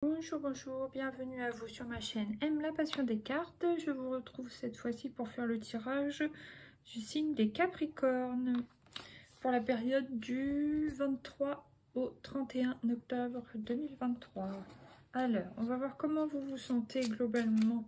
Bonjour, bonjour, bienvenue à vous sur ma chaîne Aime la passion des cartes. Je vous retrouve cette fois-ci pour faire le tirage du signe des Capricornes pour la période du 23 au 31 octobre 2023. Alors, on va voir comment vous vous sentez globalement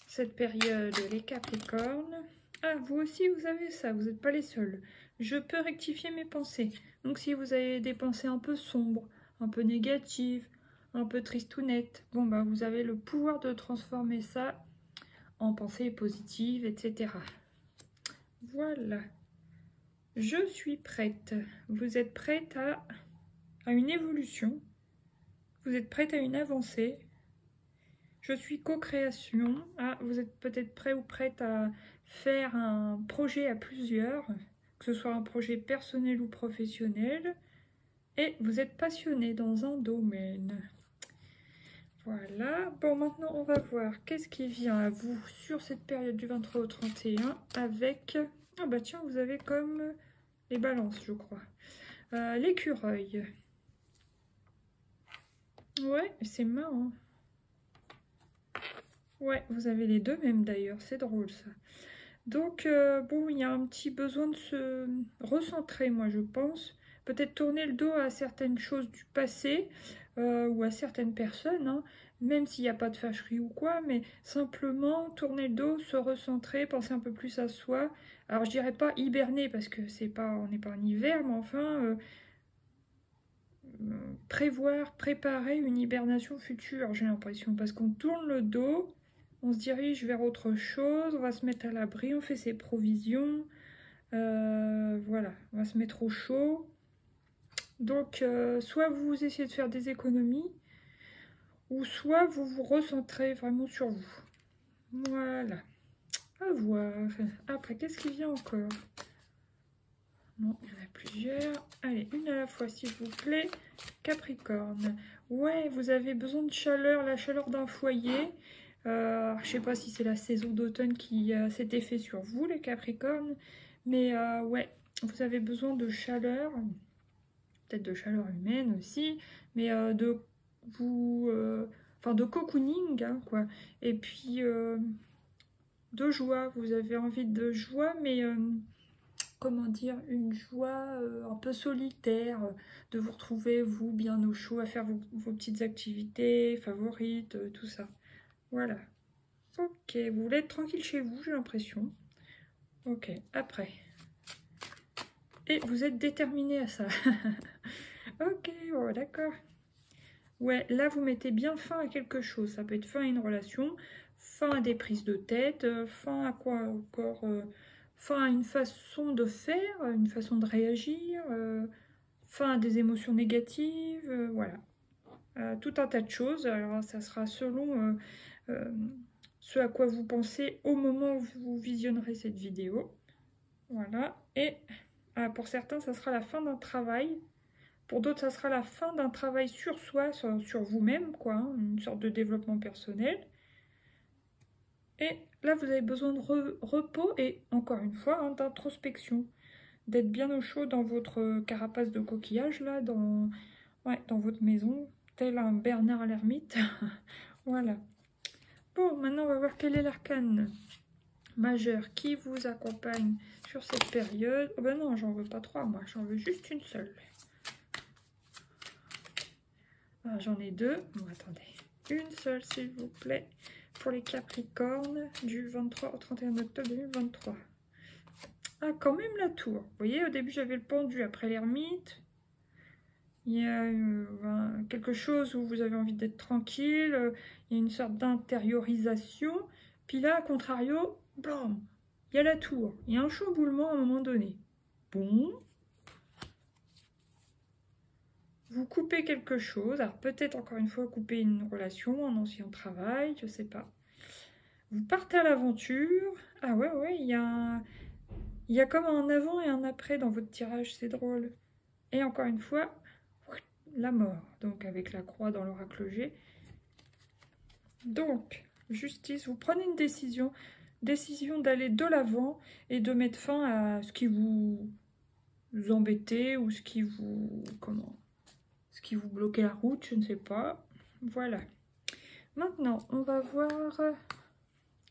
cette période, les Capricornes. Ah, vous aussi vous avez ça, vous n'êtes pas les seuls. Je peux rectifier mes pensées. Donc si vous avez des pensées un peu sombres, un peu négatives, un peu tristounette, bon bah vous avez le pouvoir de transformer ça en pensée positive, etc. Voilà. Je suis prête. Vous êtes prête à une évolution. Vous êtes prête à une avancée. Je suis co-création. Ah, vous êtes peut-être prêt ou prête à faire un projet à plusieurs, que ce soit un projet personnel ou professionnel. Et vous êtes passionné dans un domaine. Voilà, bon maintenant on va voir qu'est-ce qui vient à vous sur cette période du 23 au 31 avec... Ah bah tiens, vous avez comme les balances je crois. L'écureuil. Ouais, c'est marrant. Ouais, vous avez les deux même d'ailleurs, c'est drôle ça. Donc bon, il y a un petit besoin de se recentrer moi je pense. Peut-être tourner le dos à certaines choses du passé ou à certaines personnes, hein, même s'il n'y a pas de fâcherie ou quoi, mais simplement tourner le dos, se recentrer, penser un peu plus à soi. Alors je dirais pas hiberner parce que c'est pas, on n'est pas en hiver, mais enfin prévoir, préparer une hibernation future, j'ai l'impression, parce qu'on tourne le dos, on se dirige vers autre chose, on va se mettre à l'abri, on fait ses provisions, voilà, on va se mettre au chaud. Donc, soit vous essayez de faire des économies, ou soit vous vous recentrez vraiment sur vous. Voilà. À voir. Après, qu'est-ce qui vient encore? Non, il y en a plusieurs. Allez, une à la fois, s'il vous plaît. Capricorne. Ouais, vous avez besoin de chaleur, la chaleur d'un foyer. Je ne sais pas si c'est la saison d'automne qui a cet effet sur vous, les Capricornes. Mais ouais, vous avez besoin de chaleur. Peut-être de chaleur humaine aussi. Mais de vous... Enfin, de cocooning, hein, quoi. Et puis, de joie. Vous avez envie de joie, mais... comment dire, une joie un peu solitaire, de vous retrouver, vous, bien au chaud, à faire vos petites activités favorites, tout ça. Voilà. Ok, vous voulez être tranquille chez vous, j'ai l'impression. Ok, après. Et vous êtes déterminé à ça. Ok, bon, d'accord. Ouais, là, vous mettez bien fin à quelque chose. Ça peut être fin à une relation, fin à des prises de tête, fin à quoi encore fin à une façon de faire, une façon de réagir, fin à des émotions négatives, voilà. Tout un tas de choses. Alors, ça sera selon ce à quoi vous pensez au moment où vous visionnerez cette vidéo. Voilà. Et pour certains, ça sera la fin d'un travail. Pour d'autres, ça sera la fin d'un travail sur soi, sur vous-même, quoi, hein, une sorte de développement personnel. Et là, vous avez besoin de repos et, encore une fois, hein, d'introspection. D'être bien au chaud dans votre carapace de coquillage, là, dans votre maison, tel un Bernard l'ermite. Voilà. Bon, maintenant, on va voir quel est l'arcane majeur qui vous accompagne sur cette période. Oh ben non, j'en veux pas trois, moi, j'en veux juste une seule. Ah, j'en ai deux. Bon, attendez. Une seule, s'il vous plaît, pour les Capricornes du 23 au 31 octobre 2023. Ah, quand même la tour. Vous voyez, au début, j'avais le pendu, après l'ermite. Il y a quelque chose où vous avez envie d'être tranquille. Il y a une sorte d'intériorisation. Puis là, à contrario, blam, il y a la tour. Il y a un chamboulement à un moment donné. Bon. Vous coupez quelque chose. Alors peut-être encore une fois couper une relation, un ancien travail, je sais pas. Vous partez à l'aventure. Ah ouais, il y a comme un avant et un après dans votre tirage, c'est drôle. Et encore une fois, la mort. Donc avec la croix dans l'oracle G. Donc, justice, vous prenez une décision d'aller de l'avant et de mettre fin à ce qui vous embêtait ou ce qui vous bloquait la route, je ne sais pas. Voilà. Maintenant, on va voir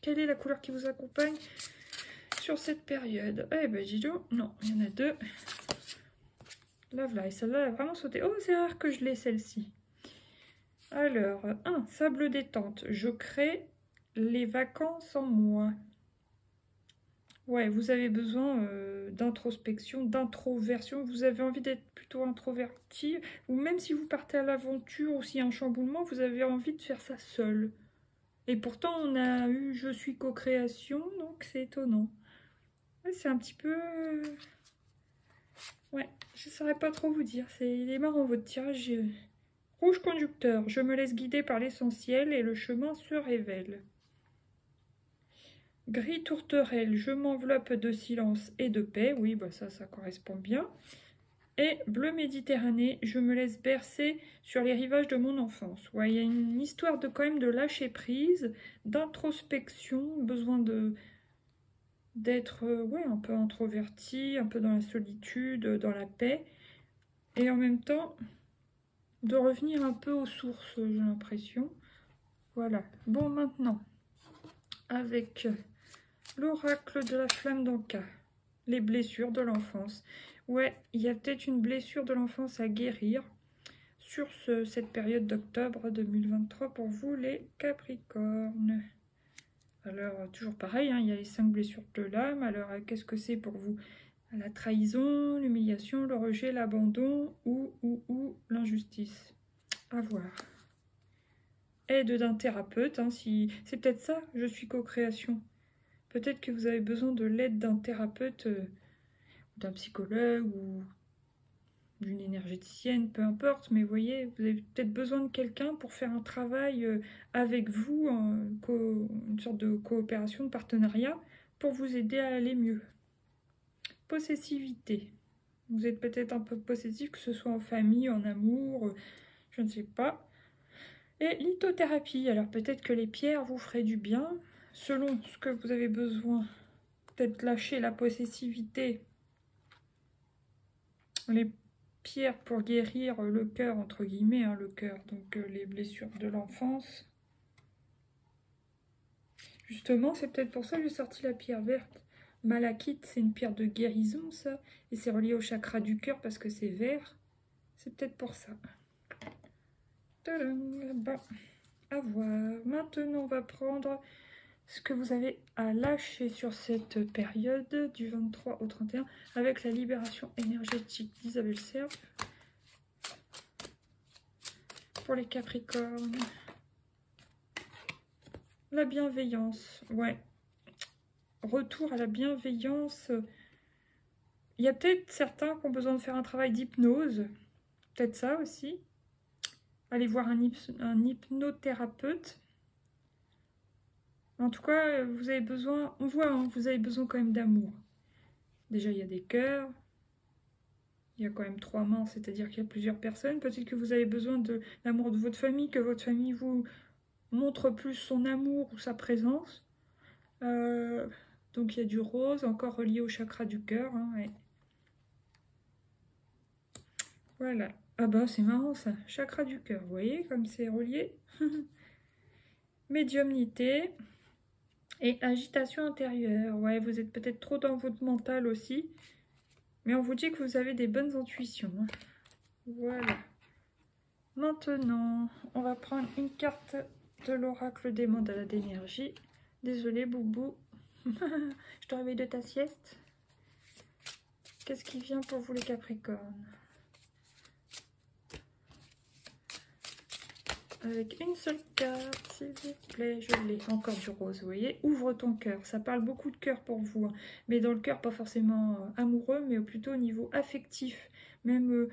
quelle est la couleur qui vous accompagne sur cette période. Eh ben, dis donc, non, il y en a deux. Là, voilà, et celle-là, elle a vraiment sauté. Oh, c'est rare que je l'ai, celle-ci. Alors, 1, sable détente. Je crée les vacances en moi. Ouais, vous avez besoin d'introspection, d'introversion. Vous avez envie d'être plutôt introverti. Ou même si vous partez à l'aventure ou s'il y a un chamboulement, vous avez envie de faire ça seul. Et pourtant, on a eu je suis co-création, donc c'est étonnant. Ouais, c'est un petit peu... Ouais, je ne saurais pas trop vous dire. Il est marrant votre tirage. Rouge conducteur, je me laisse guider par l'essentiel et le chemin se révèle. Gris tourterelle, je m'enveloppe de silence et de paix. Oui, bah ça correspond bien. Et bleu Méditerranée, je me laisse bercer sur les rivages de mon enfance. Ouais, il y a une histoire de quand même de lâcher prise, d'introspection, besoin d'être ouais, un peu introverti, un peu dans la solitude, dans la paix. Et en même temps, de revenir un peu aux sources, j'ai l'impression. Voilà. Bon, maintenant, avec l'oracle de la flamme d'Anka, les blessures de l'enfance. Ouais, il y a peut-être une blessure de l'enfance à guérir sur cette période d'octobre 2023 pour vous, les Capricornes. Alors, toujours pareil, hein, il y a les 5 blessures de l'âme. Alors, qu'est-ce que c'est pour vous? La trahison, l'humiliation, le rejet, l'abandon ou l'injustice. À voir. Aide d'un thérapeute, hein, si c'est peut-être ça, je suis co-création. Peut-être que vous avez besoin de l'aide d'un thérapeute, d'un psychologue ou d'une énergéticienne, peu importe, mais vous voyez, vous avez peut-être besoin de quelqu'un pour faire un travail avec vous, une sorte de coopération, de partenariat, pour vous aider à aller mieux. Possessivité. Vous êtes peut-être un peu possessif, que ce soit en famille, en amour, je ne sais pas. Et lithothérapie. Alors peut-être que les pierres vous feraient du bien, selon ce que vous avez besoin. Peut-être lâcher la possessivité. Les pierres pour guérir le cœur, entre guillemets, hein, le cœur, donc les blessures de l'enfance. Justement, c'est peut-être pour ça que j'ai sorti la pierre verte. Malachite, c'est une pierre de guérison, ça. Et c'est relié au chakra du cœur parce que c'est vert. C'est peut-être pour ça. Là-bas. À voir. Maintenant, on va prendre ce que vous avez à lâcher sur cette période du 23 au 31 avec la libération énergétique d'Isabelle Serre pour les Capricornes. La bienveillance, ouais. Retour à la bienveillance. Il y a peut-être certains qui ont besoin de faire un travail d'hypnose. Peut-être ça aussi. Allez voir un hypnothérapeute. En tout cas, vous avez besoin, on voit, hein, vous avez besoin quand même d'amour. Déjà, il y a des cœurs. Il y a quand même 3 mains, c'est-à-dire qu'il y a plusieurs personnes. Peut-être que vous avez besoin de l'amour de votre famille, que votre famille vous montre plus son amour ou sa présence. Donc il y a du rose, encore relié au chakra du cœur. Hein, ouais. Voilà. Ah bah c'est marrant ça, chakra du cœur, vous voyez comme c'est relié. Médiumnité et agitation intérieure. Ouais, vous êtes peut-être trop dans votre mental aussi. Mais on vous dit que vous avez des bonnes intuitions. Hein. Voilà. Maintenant, on va prendre une carte de l'oracle des mandalas d'énergie. Désolée, Boubou. Je te réveille de ta sieste. Qu'est-ce qui vient pour vous les Capricornes? Avec une seule carte, s'il vous plaît. Je l'ai. Encore du rose, vous voyez. Ouvre ton cœur. Ça parle beaucoup de cœur pour vous. Hein. Mais dans le cœur, pas forcément amoureux, mais plutôt au niveau affectif. Même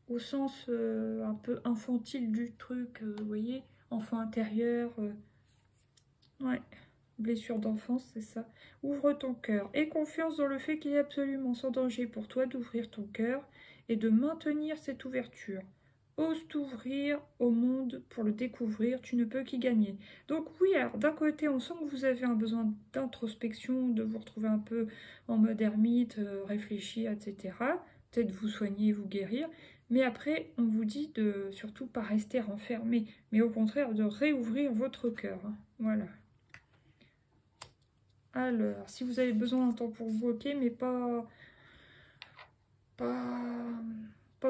au sens un peu infantile du truc, vous voyez. Enfant intérieur. Ouais. Blessure d'enfance, c'est ça. Ouvre ton cœur. Aie confiance dans le fait qu'il est absolument sans danger pour toi d'ouvrir ton cœur et de maintenir cette ouverture. Ose t'ouvrir au monde pour le découvrir, tu ne peux qu'y gagner. Donc oui, alors d'un côté, on sent que vous avez un besoin d'introspection, de vous retrouver un peu en mode ermite, réfléchir, etc. Peut-être vous soigner, vous guérir. Mais après, on vous dit de surtout pas rester renfermé, mais au contraire de réouvrir votre cœur. Voilà. Alors, si vous avez besoin d'un temps pour vous, ok, mais pas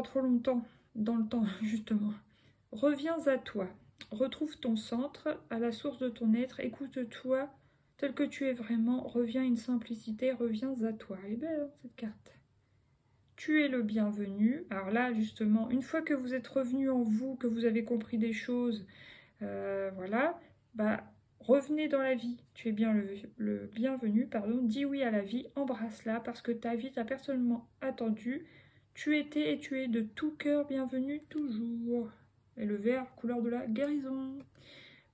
trop longtemps dans le temps, justement. Reviens à toi. Retrouve ton centre, à la source de ton être. Écoute-toi tel que tu es vraiment. Reviens à une simplicité. Reviens à toi. Elle est belle, hein, cette carte. Tu es le bienvenu. Alors là, justement, une fois que vous êtes revenu en vous, que vous avez compris des choses, voilà, bah, revenez dans la vie. Tu es bien le bienvenu, pardon. Dis oui à la vie, embrasse-la parce que ta vie t'a personnellement attendu. Tu étais et tu es de tout cœur bienvenu toujours. Et le vert, couleur de la guérison.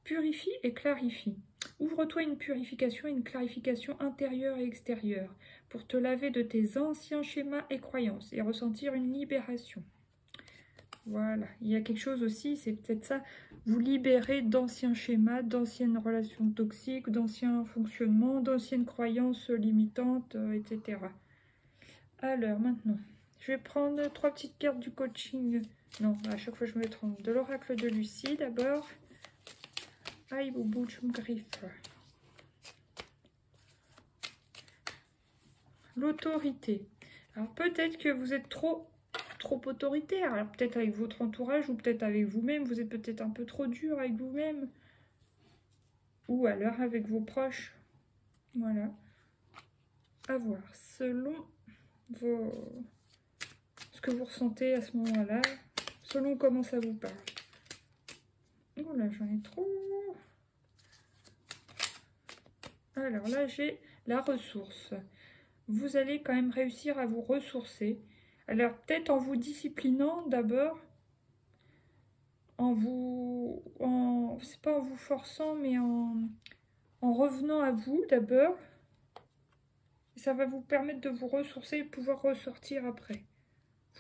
Purifie et clarifie. Ouvre-toi une purification et une clarification intérieure et extérieure pour te laver de tes anciens schémas et croyances et ressentir une libération. Voilà, il y a quelque chose aussi, c'est peut-être ça, vous libérer d'anciens schémas, d'anciennes relations toxiques, d'anciens fonctionnements, d'anciennes croyances limitantes, etc. Alors maintenant, je vais prendre 3 petites cartes du coaching. Non, à chaque fois je me trompe. De l'oracle de Lucie d'abord. Aïe, boubou, tu me griffes. L'autorité. Alors peut-être que vous êtes trop autoritaire. Alors peut-être avec votre entourage ou peut-être avec vous-même. Vous êtes peut-être un peu trop dur avec vous-même. Ou alors avec vos proches. Voilà. À voir. Selon ce que vous ressentez à ce moment-là. Selon comment ça vous parle. Oh là, j'en ai trop. Alors là, j'ai la ressource. Vous allez quand même réussir à vous ressourcer. Alors peut-être en vous disciplinant d'abord, c'est pas en vous forçant, mais en revenant à vous d'abord. Ça va vous permettre de vous ressourcer et pouvoir ressortir après.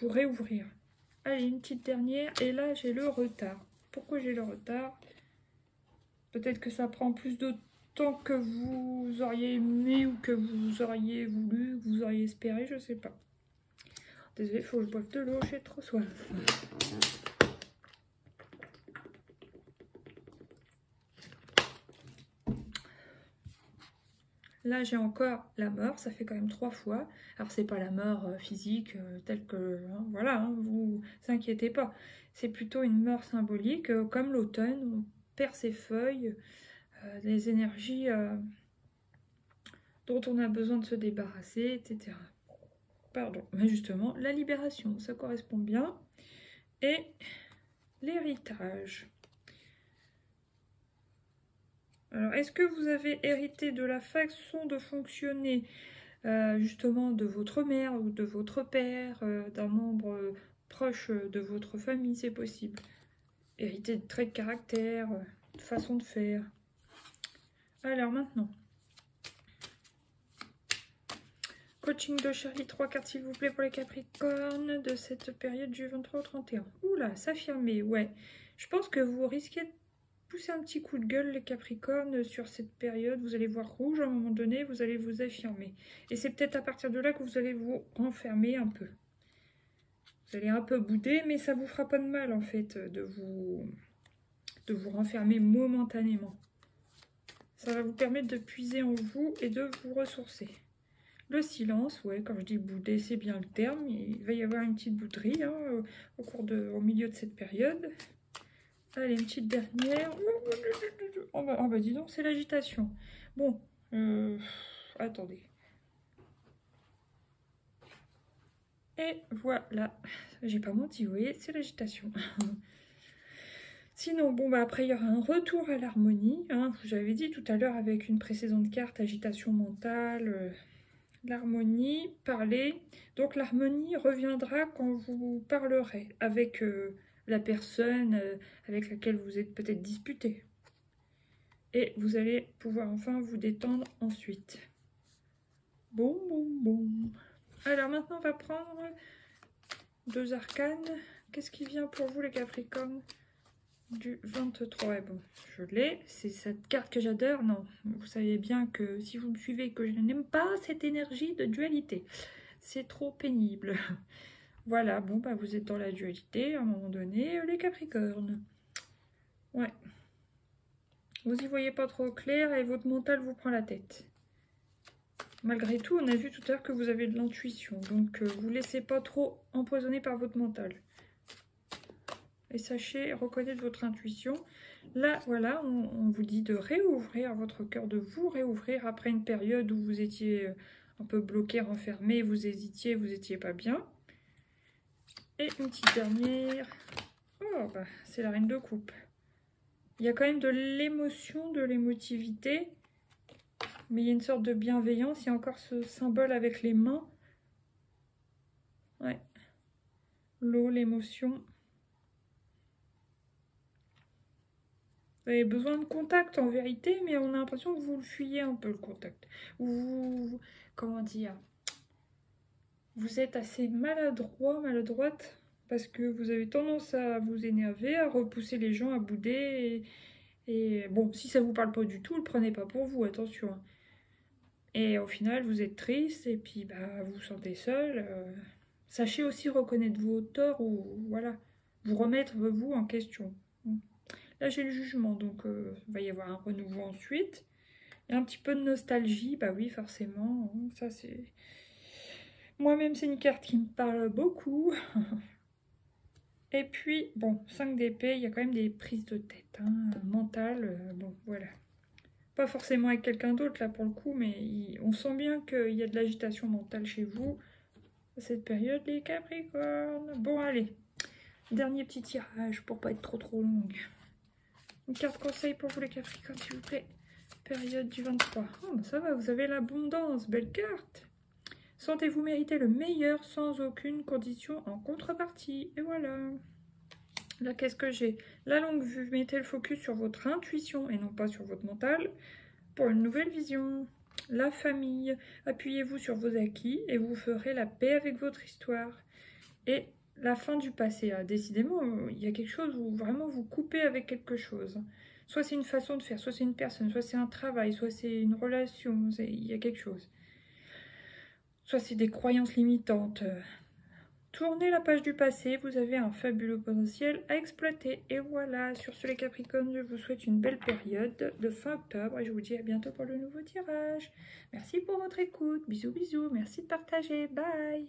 Vous réouvrir. Allez, une petite dernière. Et là, j'ai le retard. Pourquoi j'ai le retard? Peut-être que ça prend plus de temps que vous auriez aimé ou que vous auriez voulu, que vous auriez espéré, je sais pas. Désolée, il faut que je boive de l'eau, j'ai trop soif. Là, j'ai encore la mort, ça fait quand même 3 fois. Alors, c'est pas la mort physique telle que... Hein, voilà, hein, vous inquiétez pas. C'est plutôt une mort symbolique, comme l'automne, on perd ses feuilles, des énergies dont on a besoin de se débarrasser, etc. Pardon, mais justement, la libération, ça correspond bien. Et l'héritage. Alors, est-ce que vous avez hérité de la façon de fonctionner justement de votre mère ou de votre père, d'un membre proche de votre famille, c'est possible. Hériter de traits de caractère, de façon de faire. Alors maintenant, coaching de Charlie, 3 cartes s'il vous plaît pour les Capricornes de cette période du 23 au 31. Oula, s'affirmer, ouais. Je pense que vous risquez de pousser un petit coup de gueule les Capricornes sur cette période. Vous allez voir rouge à un moment donné, vous allez vous affirmer. Et c'est peut-être à partir de là que vous allez vous renfermer un peu. Vous allez un peu bouder, mais ça vous fera pas de mal en fait de vous renfermer momentanément. Ça va vous permettre de puiser en vous et de vous ressourcer. Le silence, ouais, quand je dis bouder, c'est bien le terme. Il va y avoir une petite bouderie hein, au milieu de cette période. Allez, une petite dernière. Oh bah dis donc, c'est l'agitation. Bon, attendez. Et voilà. J'ai pas menti, vous voyez, c'est l'agitation. Sinon, bon, bah après, il y aura un retour à l'harmonie. Hein, je vous avais dit tout à l'heure avec une précédente carte, agitation mentale, l'harmonie, parler. Donc, l'harmonie reviendra quand vous parlerez avec la personne avec laquelle vous êtes peut-être disputé. Et vous allez pouvoir enfin vous détendre ensuite. Bon. Alors, maintenant, on va prendre 2 arcanes. Qu'est-ce qui vient pour vous, les Capricornes du 23, ouais, bon, je l'ai, c'est cette carte que j'adore. Non, vous savez bien que si vous me suivez, que je n'aime pas cette énergie de dualité, c'est trop pénible. Voilà, bon, bah vous êtes dans la dualité à un moment donné, les Capricornes. Ouais. Vous y voyez pas trop clair et votre mental vous prend la tête. Malgré tout, on a vu tout à l'heure que vous avez de l'intuition. Donc, vous ne laissez pas trop empoisonner par votre mental. Et sachez reconnaître votre intuition. Là, voilà, on vous dit de réouvrir votre cœur, de vous réouvrir après une période où vous étiez un peu bloqué, renfermé, vous hésitiez, vous n'étiez pas bien. Et une petite dernière. Oh, bah, c'est la reine de coupe. Il y a quand même de l'émotion, de l'émotivité. Mais il y a une sorte de bienveillance. Il y a encore ce symbole avec les mains. Ouais. L'eau, l'émotion. Vous avez besoin de contact en vérité, mais on a l'impression que vous le fuyez un peu le contact. Vous, comment dire, vous êtes assez maladroit, maladroite, parce que vous avez tendance à vous énerver, à repousser les gens, à bouder. Et bon, si ça vous parle pas du tout, le prenez pas pour vous, attention. Et au final, vous êtes triste, et puis bah, vous vous sentez seul. Sachez aussi reconnaître vos torts, ou voilà, vous remettre vous en question. Là, j'ai le jugement, donc il va y avoir un renouveau ensuite. Et un petit peu de nostalgie, bah oui, forcément. Ça, c'est... Moi-même, c'est une carte qui me parle beaucoup. Et puis, bon, 5 d'épée, il y a quand même des prises de tête, hein, mentales. Bon, voilà. Pas forcément avec quelqu'un d'autre, là, pour le coup, mais on sent bien qu'il y a de l'agitation mentale chez vous. À cette période, les Capricornes. Bon, allez. Dernier petit tirage pour pas être trop longue. Une carte conseil pour vous les Capricornes, s'il vous plaît. Période du 23. Oh, bah ça va, vous avez l'abondance. Belle carte. Sentez-vous mériter le meilleur sans aucune condition en contrepartie. Et voilà. Là, qu'est-ce que j'ai? La longue vue, mettez le focus sur votre intuition et non pas sur votre mental pour une nouvelle vision. La famille, appuyez-vous sur vos acquis et vous ferez la paix avec votre histoire. Et la fin du passé, décidément, il y a quelque chose où vraiment vous coupez avec quelque chose. Soit c'est une façon de faire, soit c'est une personne, soit c'est un travail, soit c'est une relation, il y a quelque chose. Soit c'est des croyances limitantes. Tournez la page du passé, vous avez un fabuleux potentiel à exploiter. Et voilà, sur ce les Capricornes, je vous souhaite une belle période de fin octobre et je vous dis à bientôt pour le nouveau tirage. Merci pour votre écoute, bisous bisous, merci de partager, bye.